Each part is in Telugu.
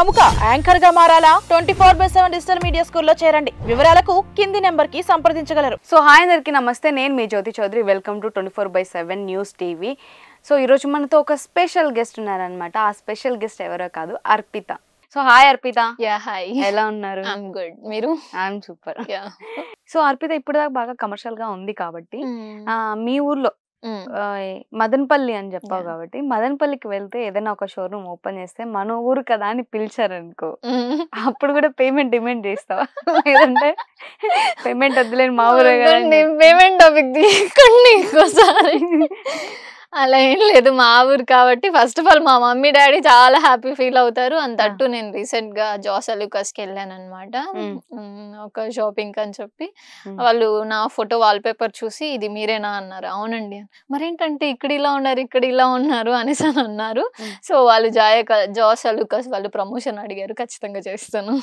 ప్రముఖ యాంకర్ గా మారాలా 24/7 డిజిటల్ మీడియా స్కూల్లో చేరండి. వివరాలకు కింది నెంబర్ కి సంప్రదించగలరు. సో హాయ్ అందరికీ నమస్తే, నేను మీ Jyothi Chaudhary. Welcome to 24/7 news TV. So ఈరోజు మనతో ఒక స్పెషల్ గెస్ట్ ఉన్నారనమాట. ఆ స్పెషల్ గెస్ట్ ఎవరో కాదు, Arpita. So hi Arpita. Hi, ఎలా ఉన్నారు? I'm good. మీరు? I'm super. సో అర్పిత ఇప్పుడు దాకా బాగా కమర్షియల్ గా ఉంది కాబట్టి మీ ఊర్లో మదనపల్లి అని చెప్పావు కాబట్టి మదనపల్లికి వెళ్తే ఏదైనా ఒక షోరూమ్ ఓపెన్ చేస్తే మన ఊరు కదా అని పిలిచారనుకో, అప్పుడు కూడా పేమెంట్ డిమాండ్ చేస్తావా? లేదంటే పేమెంట్ వద్దులేని మా ఊరే కదా? పేమెంట్ టాపిక్ తీసుకోండి ఇంకోసారి. అలా ఏం లేదు, మా ఊరు కాబట్టి ఫస్ట్ ఆఫ్ ఆల్ మా మమ్మీ డాడీ చాలా హ్యాపీ ఫీల్ అవుతారు. అంతట్టు నేను రీసెంట్ గా జాసలుకాస్కి వెళ్ళాను అనమాట, ఒక షాపింగ్ అని చెప్పి. వాళ్ళు నా ఫోటో వాల్ పేపర్ చూసి ఇది మీరేనా అన్నారు. అవునండి. మరేంటంటే ఇక్కడ ఇలా ఉన్నారు అనేసి అని అన్నారు. సో వాళ్ళు జాసలుకాస్ వాళ్ళు ప్రమోషన్ అడిగారు, ఖచ్చితంగా చేస్తాను.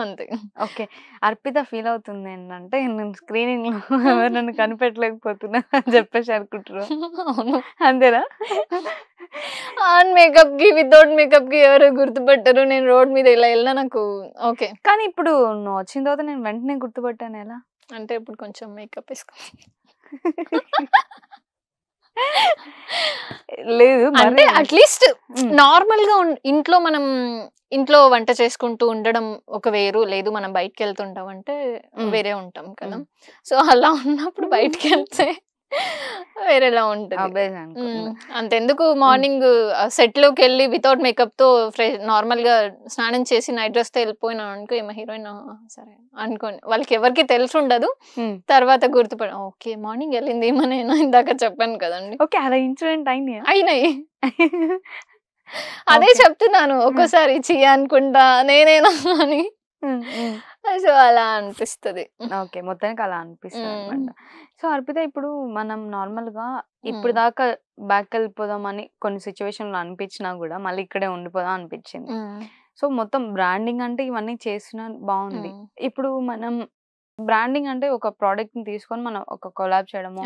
అంతే. ఓకే, అర్పిత ఫీల్ అవుతుంది ఏంటంటే నేను స్క్రీనింగ్ లో ఎవరు నన్ను కనిపెట్టలేకపోతున్నా అని చెప్పేసి అనుకుంటారు. అవును, అంతేనా? ఆన్ మేకప్ కి వితౌట్ మేకప్ కి ఎవరు గుర్తుపట్టారు. నేను రోడ్ మీద ఇలా వెళ్ళినా నాకు ఓకే. కానీ ఇప్పుడు నువ్వు వచ్చిన తర్వాత నేను వెంటనే గుర్తుపట్టాను. ఎలా అంటే ఇప్పుడు కొంచెం మేకప్ వేసుకో లేదు అంటే అట్లీస్ట్ నార్మల్ గా ఇంట్లో మనం ఇంట్లో వంట చేసుకుంటూ ఉండడం ఒక వేరు, లేదు మనం బయటకు వెళ్తుంటాం అంటే వేరే ఉంటాం కదా. సో అలా ఉన్నప్పుడు బయటకు వెళ్తే వేరేలా ఉంటుంది. అంతెందుకు మార్నింగ్ సెట్ లోకి వెళ్ళి వితౌట్ మేకప్ తో నార్మల్ గా స్నానం చేసి నైట్ డ్రెస్ తో వెళ్ళిపోయినా అనుకో, ఏమో హీరోయిన్ సరే అనుకోని వాళ్ళకి ఎవరికి తెలిసి ఉండదు. తర్వాత గుర్తుపడ ఓకే మార్నింగ్ వెళ్ళింది ఏమో, నేను ఇందాక చెప్పాను కదండి. ఓకే, అలా ఇన్సిడెంట్ అయినాయి. అదే చెప్తున్నాను, ఒక్కోసారి చెయ్యి అనుకుంటా నేనేనా అని. సో అలా అనిపిస్తుంది. ఓకే, మొత్తానికి అలా అనిపిస్తుంది అనమాట. సో అర్పిత, ఇప్పుడు మనం నార్మల్ గా ఇప్పుడు దాకా బ్యాక్ వెళ్ళిపోదాం అని కొన్ని సిచ్యువేషన్లు అనిపించినా కూడా మళ్ళీ ఇక్కడే ఉండిపోదాం అనిపించింది. సో మొత్తం బ్రాండింగ్ అంటే ఇవన్నీ చేసిన బాగుంది. ఇప్పుడు మనం బ్రాండింగ్ అంటే ఒక ప్రోడక్ట్ ని తీసుకొని మనం ఒక కొలాబ్ చేయడము,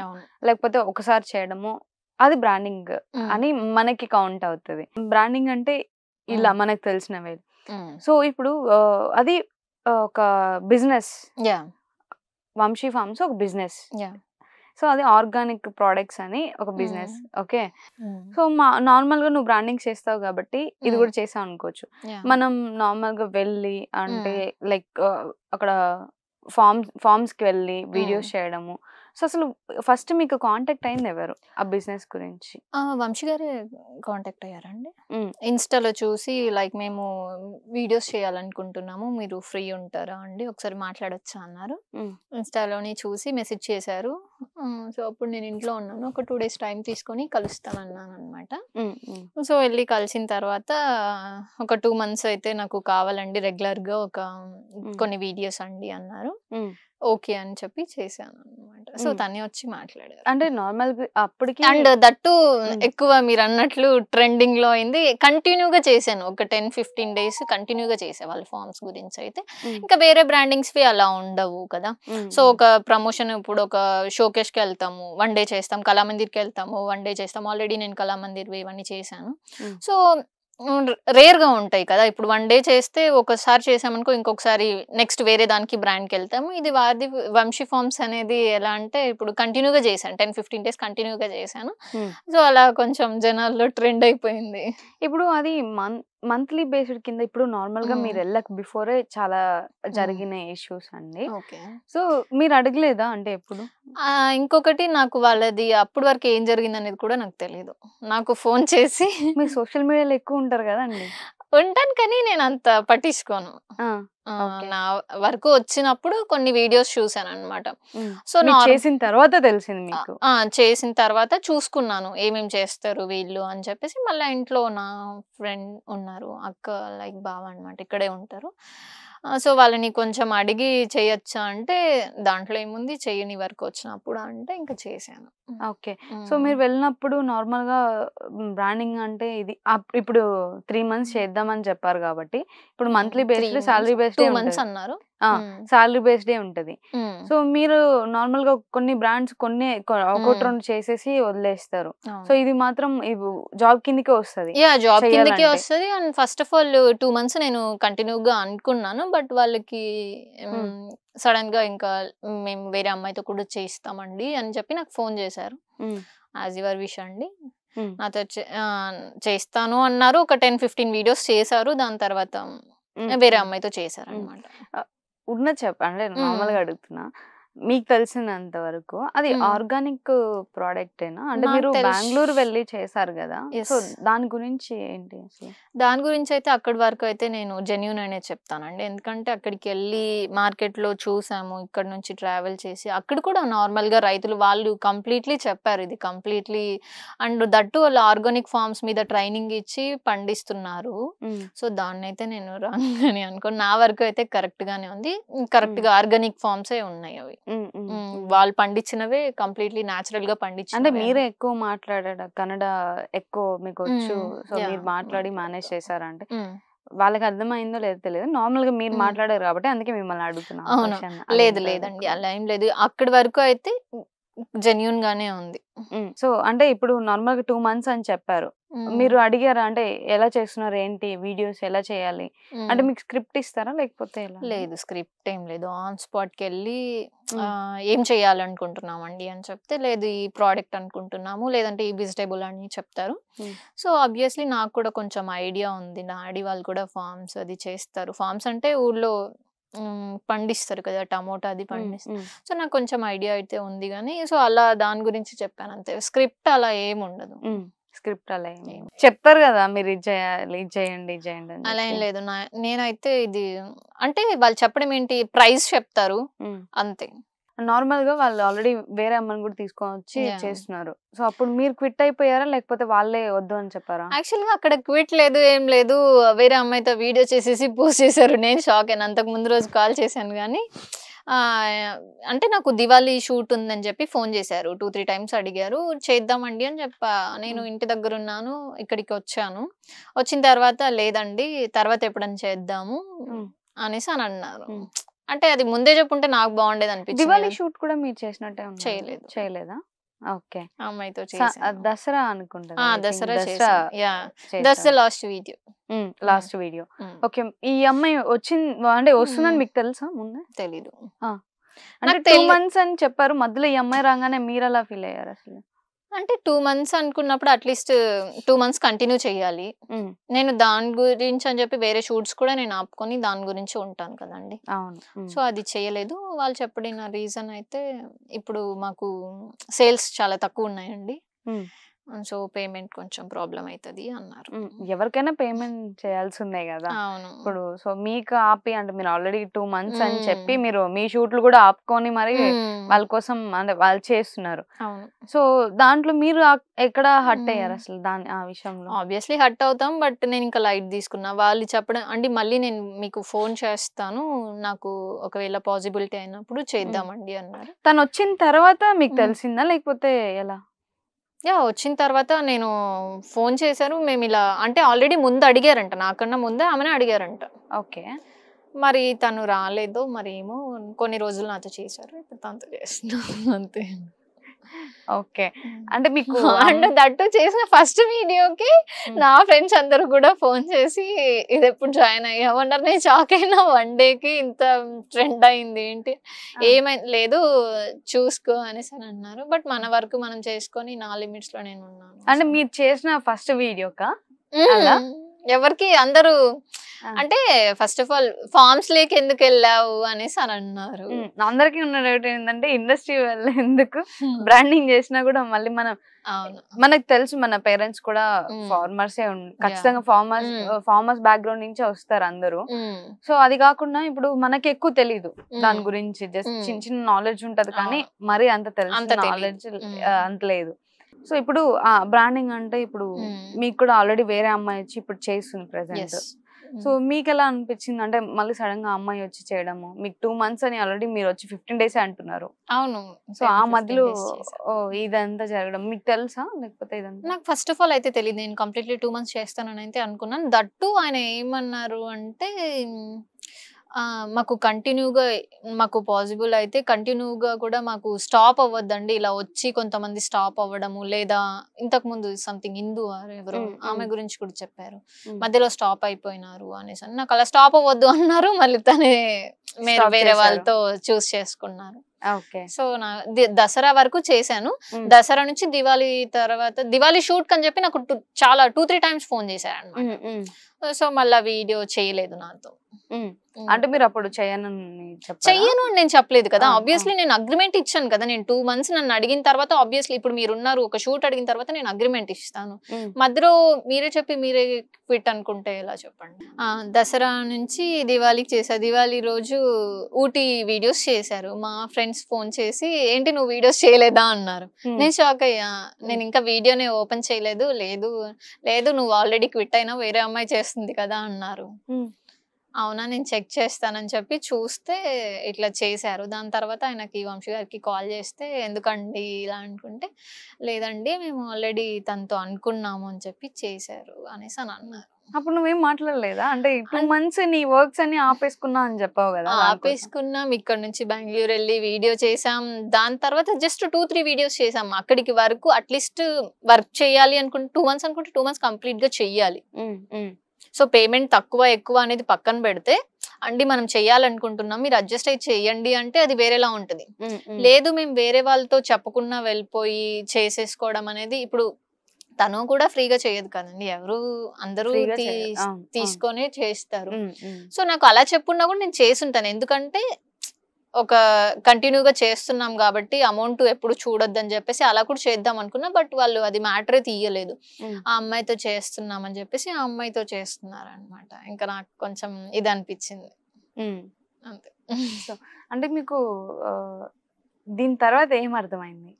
లేకపోతే ఒకసారి చేయడము, అది బ్రాండింగ్ అని మనకి కౌంట్ అవుతుంది. బ్రాండింగ్ అంటే ఇలా మనకు తెలిసినవే. సో ఇప్పుడు అది ఒక బిజినెస్, వంశీ ఫార్మ్స్ ఒక బిజినెస్. సో అది ఆర్గానిక్ ప్రోడక్ట్స్ అని ఒక బిజినెస్. ఓకే, సో నార్మల్ గా నువ్వు బ్రాండింగ్ చేస్తావు కాబట్టి ఇది కూడా చేసావు అనుకోవచ్చు. మనం నార్మల్ గా వెళ్ళి అంటే లైక్ అక్కడ ఫార్మ్స్ కి వెళ్ళి వీడియోస్ చేయడము. సో అసలు ఫస్ట్ మీకు కాంటాక్ట్ అయింది ఎవరు ఆ బిజినెస్ గురించి? వంశీ గారే కాంటాక్ట్ అయ్యారండి. ఇన్స్టాలో చూసి లైక్ మేము వీడియోస్ చేయాలనుకుంటున్నాము, మీరు ఫ్రీ ఉంటారా అండి, ఒకసారి మాట్లాడొచ్చా అన్నారు. ఇన్స్టాలోని చూసి మెసేజ్ చేశారు. సో అప్పుడు నేను ఇంట్లో ఉన్నాను, ఒక 2 days టైం తీసుకొని కలుస్తానన్నాను అనమాట. సో వెళ్ళి కలిసిన తర్వాత ఒక 2 months అయితే నాకు కావాలండి రెగ్యులర్ గా ఒక కొన్ని వీడియోస్ అండి అన్నారు. ఓకే అని చెప్పి చేశాను అనమాట. సో తనే వచ్చి మాట్లాడారు. అంటే నార్మల్ అప్పటికి అండ్ దట్టు ఎక్కువ మీరు అన్నట్లు ట్రెండింగ్ లో అయింది. కంటిన్యూగా చేశాను, ఒక 10-15 days కంటిన్యూగా చేసే వాళ్ళ ఫార్మ్స్ గురించి అయితే. ఇంకా వేరే బ్రాండింగ్స్ అలా ఉండవు కదా. సో ఒక ప్రమోషన్, ఇప్పుడు ఒక షోకేస్ కి వెళ్తాము, 1 day చేస్తాం, కళామందిర్కి వెళ్తాము, 1 day చేస్తాం. ఆల్రెడీ నేను కళామందిర్ ఇవన్నీ చేశాను. సో రేర్ గా ఉంటాయి కదా. ఇప్పుడు 1 day చేస్తే ఒకసారి చేసామనుకో, ఇంకొకసారి నెక్స్ట్ వేరే దానికి బ్రాండ్కి వెళ్తాము. ఇది వారిది వంశీ ఫార్మ్స్ అనేది ఎలా అంటే ఇప్పుడు కంటిన్యూగా చేశాను, 10-15 days కంటిన్యూగా చేశాను. సో అలా కొంచెం జనాల్లో ట్రెండ్ అయిపోయింది. ఇప్పుడు అది మంత్లీ బేస్డ్ కింద, ఇప్పుడు నార్మల్ గా మీరు వెళ్ళక బిఫోరే చాలా జరిగిన ఇష్యూస్ అండి. సో మీరు అడగలేదా అంటే ఎప్పుడు? ఇంకొకటి, నాకు వాళ్ళది అప్పటి వరకు ఏం జరిగింది అనేది కూడా నాకు తెలియదు. నాకు ఫోన్ చేసి మీరు సోషల్ మీడియాలో ఎక్కువ ఉంటారు కదండి. ఉంటాను కానీ నేను అంత పట్టించుకోను. నా వరకు వచ్చినప్పుడు కొన్ని వీడియోస్ చూసాను అనమాట. సో చేసిన తర్వాత తెలిసింది మీకు? చేసిన తర్వాత చూసుకున్నాను ఏమేం చేస్తారు వీళ్ళు అని చెప్పేసి. మళ్ళీ ఇంట్లో నా ఫ్రెండ్ ఉన్నారు, అక్క లైక్ బావ అనమాట, ఇక్కడే ఉంటారు. సో వాళ్ళని కొంచెం అడిగి చేయొచ్చా అంటే దాంట్లో ఏముంది, చెయ్యని వరకు వచ్చినప్పుడు అంటే ఇంకా చేశాను. ఓకే. సో మీరు వెళ్ళినప్పుడు నార్మల్‌గా బ్రాండింగ్ అంటే ఇది ఇప్పుడు 3 మంత్స్ చేద్దామని చెప్పారు కాబట్టి, ఇప్పుడు మంత్లీ బేస్డ్, సాలరీ బేస్డే 2 మంత్స్ ఉంటది. అన్నారు. సాలరీ బేస్డే ఉంటది. సో మీరు నార్మల్‌గా కొన్ని బ్రాండ్స్ ఒకటి 2 చేసేసి వదిలేస్తారు. సో ఇది మాత్రం జాబ్ కిందకే వస్తది. జాబ్ కిందకే చేయాలంటే. వస్తది. And first of all 2 months నేను కంటిన్యూగా అనుకున్నాను. బట్ వాళ్ళకి సడన్ గా ఇంకా మేము వేరే అమ్మాయితో కూడా చేయిస్తామండి అని చెప్పి నాకు ఫోన్ చేశారు. యాజ్ యువర్ విష్ అండి, నాతో చేస్తాను అన్నారు. ఒక 10-15 వీడియోస్ చేశారు. దాని తర్వాత వేరే అమ్మాయితో చేశారు అనమాట. అంటే నార్మల్‌గా అడుగుతున్నా. మీకు తెలిసినంత వరకు అది ఆర్గానిక్ ప్రోడక్టేనా? అంటే మీరు బెంగుళూరు వెళ్ళి చేశారు గదా! సో దాని గురించి ఏంటి అసలు? దాని గురించి అయితే అక్కడి వరకు అయితే నేను జెన్యూన్ అనే చెప్తానండి. ఎందుకంటే అక్కడికి వెళ్ళి మార్కెట్‌లో చూసాము. ఇక్కడ నుంచి ట్రావెల్ చేసి అక్కడ కూడా నార్మల్‌గా రైతులు వాళ్ళు కంప్లీట్‌లీ చెప్పారు. ఇది కంప్లీట్‌లీ అండ్ దట్టు వాళ్ళు ఆర్గానిక్ ఫార్మ్స్ మీద ట్రైనింగ్ ఇచ్చి పండిస్తున్నారు. సో దాన్నైతే నేను రాంగ్ అని అనుకోను. నా వరకు అయితే కరెక్ట్ గానే ఉంది. కరెక్ట్‌గా ఆర్గానిక్ ఫార్మ్సే ఉన్నాయి అవి. వాళ్ళు పండించినవే కంప్లీట్‌లీ న్యాచురల్ గా అంటే పండించినవే. మీరే ఎక్కువ మాట్లాడారా? కన్నడ ఎక్కువ మీకొచ్చు. సో మీరు మాట్లాడి మేనేజ్ చేశారంటే వాళ్ళకి అర్థమైందో లేదో తెలియదు. నార్మల్‌గా మీరు మాట్లాడారు కాబట్టి అందుకే మిమ్మల్ని అడుగుతున్నా ఆ అవును. క్వెషన్. లేదండి. అలా ఏం లేదు. అక్కడి వరకు అయితే జెన్యూన్ గానే ఉంది. సో అంటే ఇప్పుడు నార్మల్‌గా 2 మంత్స్ అని చెప్పారు. మీరు అడిగారా? అంటే ఎలా చేస్తున్నారు? ఏంటి? వీడియోస్ ఎలా చేయాలి? అంటే మీకు స్క్రిప్ట్ ఇస్తారా? లేకపోతే ఎలా? లేదు, స్క్రిప్ట్ ఏం లేదు. ఆన్ స్పాట్‌కెళ్ళి ఏం చేయాలనుకుంటున్నామండి అని చెప్తే, లేదు ఈ ప్రోడక్ట్ అనుకుంటున్నాము, లేదంటే ఈ వెజిటబుల్ అని చెప్తారు. సో ఆబ్వియస్లీ నాకు కూడా కొంచెం ఐడియా ఉంది. నా డాడీ వాళ్ళు కూడా ఫార్మ్స్ అది చేస్తారు. ఫార్మ్స్ అంటే ఊర్లో పండిస్తారు కదా, టమోటా అది పండిస్తారు. సో నాకు కొంచెం ఐడియా అయితే ఉంది గానీ, సో అలా దాని గురించి చెప్పాను అంతే. స్క్రిప్ట్ అలా ఏముండదు. స్క్రిప్ట్ అలా ఏం చెప్తారు కదా, మీరు ఇది చేయాలి, ఇది చేయండి, ఇది చేయండి అని అలా ఏం చెప్పి. లేదు. నేనైతే ఇది అంటే వాళ్ళు చెప్పడం ఏంటి, ప్రైస్ చెప్తారు అంతే. నార్మల్‌గా వాళ్ళు ఆల్రెడీ వేరే అమ్మని కూడా తీసుకొని వచ్చి Yeah. చేస్తున్నారు. సో అప్పుడు మీరు క్విట్ అయిపోయారా? లేకపోతే వాళ్ళే వద్దు అని చెప్పారా? యాక్చువల్‌గా అక్కడ క్విట్ లేదు, ఏం లేదు. వేరే అమ్మాయితో వీడియో చేసేసి పోస్ట్ చేశారు. నేను షాక్ అయినా. అంతకు ముందు రోజు కాల్ చేశాను గానీ, అంటే నాకు దివాళీ షూట్ ఉందని చెప్పి ఫోన్ చేశారు. 2-3 టైమ్స్ అడిగారు. చేద్దామండి అని చెప్పా. నేను ఇంటి దగ్గర ఉన్నాను, ఇక్కడికి వచ్చాను. వచ్చిన తర్వాత లేదండి, తర్వాత ఎప్పుడైనా చేద్దాము అనేసి అని అన్నారు. అంటే అది ముందే చెప్పుంటే నాకు బాగుండేది అనిపించింది. దివాళీ షూట్ కూడా మీరు చేసినట్టే ఉంది. చేయలేదు. చేయలేదా? ఓకే. ఆ అమ్మాయితో చేశాను. దసరా అనుకుంటా. దసరా చేశాను. That's the last video. Last video. Okay. ఈ అమ్మాయి అంటే వస్తుందని మీకు తెలుసా ముందే? తెలీదు. అంటే 2 మంత్స్ అని చెప్పారు. మధ్యలో ఈ అమ్మాయి రాగానే మీరు ఎలా ఫీల్ అయ్యారు అసలు? అంటే 2 మంత్స్ అనుకున్నప్పుడు అట్లీస్ట్ 2 మంత్స్ కంటిన్యూ చేయాలి. నేను దాని గురించి అని చెప్పి వేరే షూట్స్ కూడా నేను ఆపుకొని దాని గురించి ఉంటాను కదండి. అవును. సో అది చేయలేదు. వాళ్ళు చెప్పడిన రీజన్ అయితే, ఇప్పుడు మాకు సేల్స్ చాలా తక్కువ ఉన్నాయండి, సో పేమెంట్ కొంచెం ప్రాబ్లం అవుతుంది అన్నారు. ఎవరికైనా పేమెంట్ చేయాల్సిందే కదా. అవును. ఇప్పుడు సో మీకు ఆపి, అంటే మీరు ఆల్రెడీ 2 మంత్స్ అని చెప్పి మీరు మీ షూట్లు కూడా ఆపుకొని మరి వాళ్ళ కోసం అంటే వాళ్ళు చేస్తున్నారు. అవును. సో దాంట్లో మీరు ఎక్కడ హర్ట్ అయ్యారు అసలు ఆ విషయంలో? ఆబ్వియస్లీ హర్ట్ అవుతాం, బట్ నేను ఇంకా లైట్ తీసుకున్నా. వాళ్ళు చెప్పడం అంటే మళ్ళీ నేను మీకు ఫోన్ చేస్తాను, నాకు ఒకవేళ పాసిబిలిటీ అయినప్పుడు చేద్దామండి అన్నారు. తను వచ్చిన తర్వాత మీకు తెలిసిందా లేకపోతే ఎలా? వచ్చిన తర్వాత నేను ఫోన్ చేశారు. మేము ఇలా అంటే ఆల్రెడీ ముందు అడిగారంట, నాకన్నా ముందే ఆమెనే అడిగారంట. ఓకే. మరి తను రాలేదు, మరి ఏమో కొన్ని రోజులు నాతో చేశారు, ఇప్పుడు తనతో చేస్తున్నాను అంతే. ఓకే. అంటే మీకు అండ్ దట్టు చేసిన ఫస్ట్ వీడియోకి నా ఫ్రెండ్స్ అందరూ కూడా ఫోన్ చేసి ఇది ఎప్పుడు జాయిన్ అయ్యామన్నారు. నేను షాక్ అయినా. 1 డేకి ఇంత ట్రెండ్ అయింది ఏంటి, ఏమైంది లేదు చూసుకో అనేసి అని అన్నారు. బట్ మన వరకు మనం చేసుకొని నా లిమిట్స్ లో నేను ఉన్నాను. అంటే మీరు చేసిన ఫస్ట్ వీడియోకా? ఎవరికి అందరూ అంటే ఫస్ట్ ఆఫ్ ఆల్ ఫార్మ్స్ లేక ఎందుకు వెళ్ళావు అనేసి అని అన్నారు. అందరికి ఉన్న డౌట్ ఏంటంటే ఇండస్ట్రీ వల్ల ఎందుకు బ్రాండింగ్ చేసినా కూడా మళ్ళీ మనకు తెలుసు మన పేరెంట్స్ కూడా ఫార్మర్సే ఖచ్చితంగా ఫార్మర్స్ బ్యాక్గ్రౌండ్ నుంచే వస్తారు అందరూ. సో అది కాకుండా ఇప్పుడు మనకి ఎక్కువ తెలీదు దాని గురించి, జస్ట్ చిన్న చిన్న నాలెడ్జ్ ఉంటది కానీ మరి అంత తెలుసు నాలెడ్జ్ అంత లేదు. సో ఇప్పుడు బ్రాండింగ్ అంటే ఇప్పుడు మీకు కూడా ఆల్రెడీ వేరే అమ్మాయి వచ్చి ఇప్పుడు చేస్తుంది ప్రెసెంట్. సో మీకు ఎలా అనిపించింది అంటే మళ్ళీ సడన్ గా అమ్మాయి వచ్చి చేయడము మీకు 2 months అని ఆల్రెడీ మీరు వచ్చి 15 days అంటున్నారు అవును. సో ఆ మధ్యలో ఇదంతా జరగడం మీకు తెలుసా లేకపోతే ఇదంతా నాకు ఫస్ట్ ఆఫ్ ఆల్ అయితే తెలియదు. నేను కంప్లీట్లీ 2 months చేస్తానని అయితే అనుకున్నాను. దట్టు ఆయన ఏమన్నారు అంటే మాకు కంటిన్యూగా మాకు పాసిబుల్ అయితే కంటిన్యూగా కూడా మాకు స్టాప్ అవ్వద్దండి, ఇలా వచ్చి కొంతమంది స్టాప్ అవ్వడము, లేదా ఇంతకు ముందు సంథింగ్ హిందూ ఎవరు ఆమె గురించి కూడా చెప్పారు, మధ్యలో స్టాప్ అయిపోయినారు అనేసి. నాకు అలా స్టాప్ అవ్వద్దు అన్నారు, మళ్ళీ తనే వేరే వాళ్ళతో చూస్ చేసుకున్నారు. సో నా దసరా వరకు చేశాను. దసరా నుంచి దివాళీ తర్వాత దివాళీ షూట్ కని చెప్పి నాకు చాలా 2-3 times ఫోన్ చేశారు అన్నమాట. సో మళ్ళీ వీడియో చేయలేదు నాతో. అంటే మీరు అప్పుడు చెయ్యను అని నేను చెప్పలేదు కదా. ఆబ్వియస్లీ నేను అగ్రిమెంట్ ఇచ్చాను కదా. నేను 2 months నన్ను అడిగిన తర్వాత ఆబ్వియస్లీ ఇప్పుడు మీరున్నారు, ఒక షూట్ అడిగిన తర్వాత నేను అగ్రిమెంట్ ఇస్తాను. మధ్యలో మీరే చెప్పి మీరే క్విట్ అనుకుంటే ఎలా చెప్పండి. దసరా నుంచి దివాళీకి చేశా. దివాళీ రోజు ఊటీ వీడియోస్ చేశారు. మా ఫ్రెండ్స్ ఫోన్ చేసి ఏంటి నువ్వు వీడియోస్ చేయలేదా అన్నారు. నేను షాక్ అయ్యా. నేను ఇంకా వీడియోని ఓపెన్ చేయలేదు. లేదు లేదు నువ్వు ఆల్రెడీ క్విట్ అయినా వేరే అమ్మాయి చేస్తుంది కదా అన్నారు. అవునా నేను చెక్ చేస్తానని చెప్పి చూస్తే ఇట్లా చేశారు. దాని తర్వాత ఆయనకి వంశీ గారికి కాల్ చేస్తే ఎందుకండి ఇలా అనుకుంటే, లేదండి మేము ఆల్రెడీ తనతో అనుకున్నాము అని చెప్పి చేశారు అనేసి అని అన్నారు. అప్పుడు నువ్వేం మాట్లాడలేదా? అంటే 2 months నీ వర్క్స్ అన్ని ఆపేసుకున్నా అని చెప్పావు కదా. ఆపేసుకున్నాం. ఇక్కడ నుంచి బెంగళూరు వెళ్ళి వీడియో చేసాం. దాని తర్వాత జస్ట్ 2-3 వీడియోస్ చేసాం. అక్కడికి వరకు అట్లీస్ట్ వర్క్ చేయాలి అనుకుంటే 2 months అనుకుంటే 2 months కంప్లీట్ గా చెయ్యాలి. సో పేమెంట్ తక్కువ ఎక్కువ అనేది పక్కన పెడితే అండి మనం చెయ్యాలనుకుంటున్నాం, మీరు అడ్జస్ట్ అయ్యి చెయ్యండి అంటే అది వేరేలా ఉంటది. లేదు మేము వేరే వాళ్ళతో చెప్పకుండా వెళ్ళిపోయి చేసేసుకోవడం అనేది, ఇప్పుడు తను కూడా ఫ్రీగా చేయదు కదండి, ఎవరు అందరూ తీసుకొని చేస్తారు. సో నాకు అలా చెప్పున్నా కూడా నేను చేసుంటాను. ఎందుకంటే ఒక కంటిన్యూగా చేస్తున్నాం కాబట్టి అమౌంట్ ఎప్పుడు చూడొద్దని చెప్పేసి అలా కూడా చేద్దాం అనుకున్నా. బట్ వాళ్ళు అది మ్యాటరే తీయలేదు. ఆ అమ్మాయితో చేస్తున్నామని చెప్పేసి ఆ అమ్మాయితో చేస్తున్నారు అనమాట. ఇంకా నాకు కొంచెం ఇది అనిపించింది అంతే. అంటే మీకు దీని తర్వాత ఏం అర్థమైంది?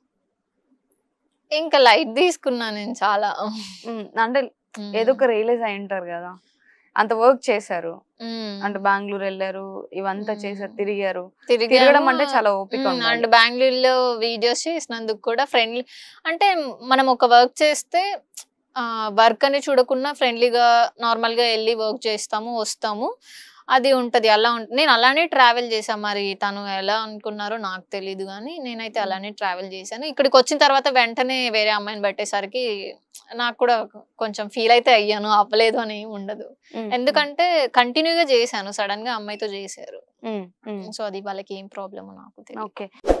ఇంకా లైట్ తీసుకున్నా నేను చాలా. అంటే ఏదో ఒక రియలైజ్ అయి ఉంటారు కదా, అంత వర్క్ చేశారు అంటే బెంగళూరు వెళ్ళారు, ఇవంతా చేశారు, తిరగడం అంటే చాలా ఓపిక. అండ్ బెంగళూరులో వీడియోస్ చేసినందుకు కూడా ఫ్రెండ్లీ, అంటే మనం ఒక వర్క్ చేస్తే వర్క్ అని చూడకుండా ఫ్రెండ్లీగా నార్మల్ గా వెళ్ళి వర్క్ చేస్తాము వస్తాము, అది ఉంటది. అలా నేను అలానే ట్రావెల్ చేశాను. మరి తను ఎలా అనుకున్నారో నాకు తెలియదు కానీ నేనైతే అలానే ట్రావెల్ చేశాను. ఇక్కడికి వచ్చిన తర్వాత వెంటనే వేరే అమ్మాయిని పట్టేసరికి నాకు కూడా కొంచెం ఫీల్ అయితే అయ్యాను. అవ్వలేదు అని ఉండదు, ఎందుకంటే కంటిన్యూగా చేశాను. సడన్ గా అమ్మాయితో చేశారు. సో అది వాళ్ళకి ఏం ప్రాబ్లమ్ నాకు తెలియదు.